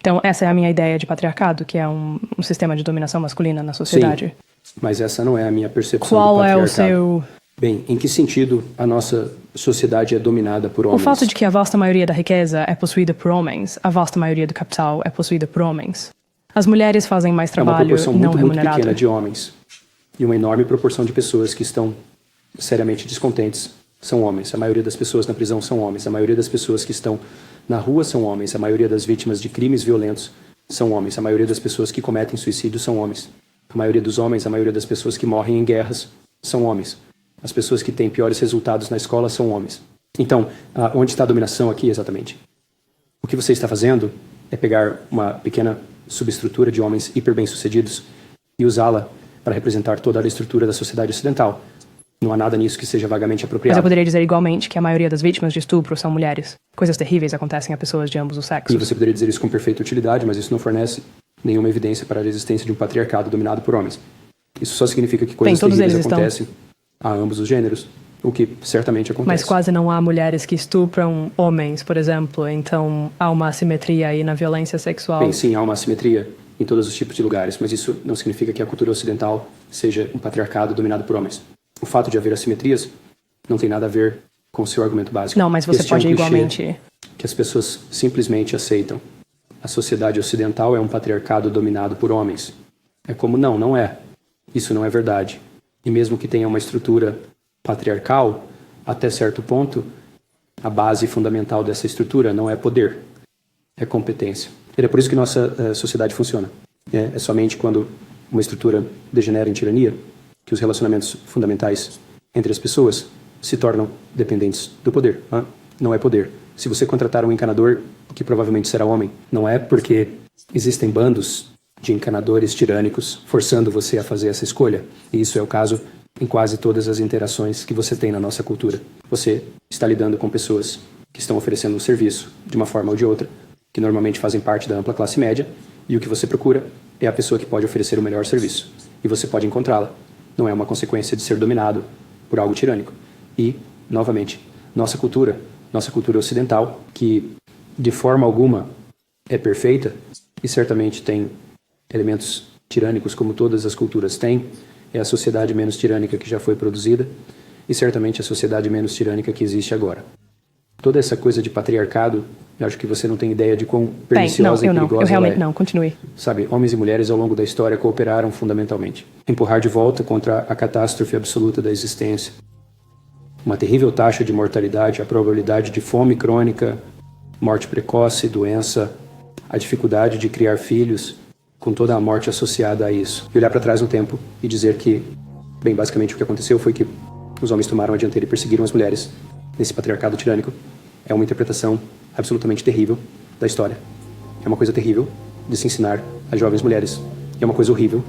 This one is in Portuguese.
Então, essa é a minha ideia de patriarcado, que é um sistema de dominação masculina na sociedade. Sim, mas essa não é a minha percepção Qual do patriarcado. é o seu... Bem, em que sentido a nossa sociedade é dominada por homens? O fato de que a vasta maioria da riqueza é possuída por homens, a vasta maioria do capital é possuída por homens. As mulheres fazem mais trabalho não remunerado. É uma proporção muito pequena de homens. E uma enorme proporção de pessoas que estão seriamente descontentes são homens. A maioria das pessoas na prisão são homens. A maioria das pessoas que estão na rua são homens. A maioria das vítimas de crimes violentos são homens. A maioria das pessoas que cometem suicídio são homens. A maioria dos homens, a maioria das pessoas que morrem em guerras são homens. As pessoas que têm piores resultados na escola são homens. Então, onde está a dominação aqui exatamente? O que você está fazendo é pegar uma pequena subestrutura de homens hiper bem-sucedidos e usá-la para representar toda a estrutura da sociedade ocidental. Não há nada nisso que seja vagamente apropriado. Mas eu poderia dizer igualmente que a maioria das vítimas de estupro são mulheres. Coisas terríveis acontecem a pessoas de ambos os sexos. E você poderia dizer isso com perfeita utilidade, mas isso não fornece nenhuma evidência para a existência de um patriarcado dominado por homens. Isso só significa que coisas terríveis acontecem a ambos os gêneros, o que certamente acontece. Mas quase não há mulheres que estupram homens, por exemplo, então há uma assimetria aí na violência sexual. Bem, sim, há uma assimetria em todos os tipos de lugares, mas isso não significa que a cultura ocidental seja um patriarcado dominado por homens. O fato de haver assimetrias não tem nada a ver com o seu argumento básico. Não, mas você pode igualmente... Que as pessoas simplesmente aceitam. A sociedade ocidental é um patriarcado dominado por homens. É como, não é. Isso não é verdade. E mesmo que tenha uma estrutura patriarcal, até certo ponto, a base fundamental dessa estrutura não é poder, é competência. E é por isso que nossa sociedade funciona. É somente quando uma estrutura degenera em tirania que os relacionamentos fundamentais entre as pessoas se tornam dependentes do poder. Não é poder. Se você contratar um encanador, que provavelmente será homem, não é porque existem bandos de encanadores tirânicos forçando você a fazer essa escolha. E isso é o caso em quase todas as interações que você tem na nossa cultura. Você está lidando com pessoas que estão oferecendo um serviço, de uma forma ou de outra, que normalmente fazem parte da ampla classe média, e o que você procura é a pessoa que pode oferecer o melhor serviço. E você pode encontrá-la. Não é uma consequência de ser dominado por algo tirânico. E, novamente, nossa cultura ocidental, que de forma alguma é perfeita, e certamente tem elementos tirânicos como todas as culturas têm, é a sociedade menos tirânica que já foi produzida e certamente a sociedade menos tirânica que existe agora. Toda essa coisa de patriarcado, eu acho que você não tem ideia de quão perniciosa e perigosa eu realmente ela é. não, continue. Sabe, homens e mulheres ao longo da história cooperaram fundamentalmente. Empurrar de volta contra a catástrofe absoluta da existência. Uma terrível taxa de mortalidade, a probabilidade de fome crônica, morte precoce, doença, a dificuldade de criar filhos, com toda a morte associada a isso. E olhar para trás no tempo e dizer que, bem, basicamente o que aconteceu foi que os homens tomaram a dianteira e perseguiram as mulheres nesse patriarcado tirânico. É uma interpretação absolutamente terrível da história. É uma coisa terrível de se ensinar a jovens mulheres. É uma coisa horrível